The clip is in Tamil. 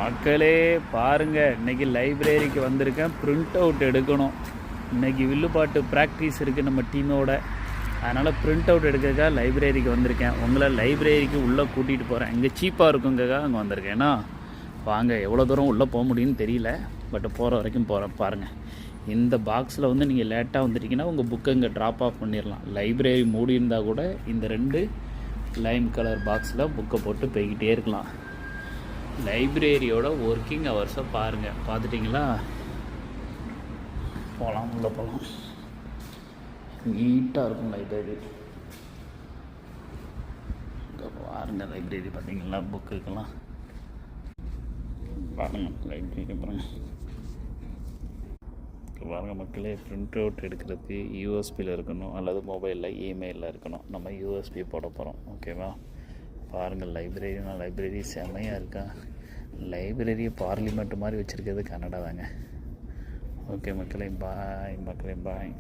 மக்களே பாருங்கள், இன்றைக்கி லைப்ரரிக்கு வந்திருக்கேன். பிரிண்ட் அவுட் எடுக்கணும். இன்றைக்கி வில்லுப்பாட்டு ப்ராக்டிஸ் இருக்குது நம்ம டீமோட. அதனால் பிரிண்ட் அவுட் எடுக்கிறதுக்காக லைப்ரரிக்கு வந்திருக்கேன். உங்களை லைப்ரரிக்கு உள்ளே கூட்டிகிட்டு போகிறேன். இங்கே சீப்பாக இருக்குங்கிறக்காக அங்கே வந்திருக்கேன். ஏன்னா வாங்க, எவ்வளோ தூரம் உள்ளே போக முடியும்னு தெரியல, பட் போகிற வரைக்கும் போகிறேன். பாருங்கள், இந்த பாக்ஸில் வந்து நீங்கள் லேட்டாக வந்துட்டிங்கன்னா உங்கள் புக்கை இங்கே ட்ராப் ஆஃப் பண்ணிடலாம். லைப்ரரி மூடி இருந்தால் கூட இந்த 2 லைம் கலர் பாக்ஸில் புக்கை போட்டு போய்கிட்டே இருக்கலாம். லைப்ரரியோட ஒர்க்கிங் ஹவர்ஸை பாருங்கள். பார்த்துட்டிங்களா? போகலாம், உள்ளே போகலாம். நீட்டாக இருக்கும் லைப்ரரி. பாருங்கள், லைப்ரரி பார்த்தீங்களா? புக்குக்கெல்லாம் பாருங்கள். லைப்ரரி பாருங்கள் மக்களே. பிரிண்ட் அவுட் எடுக்கிறதுக்கு யூஎஸ்பியில் இருக்கணும் அல்லது மொபைலில் இமெயிலில் இருக்கணும். நம்ம யூஎஸ்பி போட போகிறோம். ஓகேவா? பாருங்கள், லைப்ரரி செம்மையாக இருக்கா. லைப்ரரியை பார்லிமெண்ட் மாதிரி வச்சுருக்கிறது கனடா தாங்க. ஓகே மக்களே, பாய்.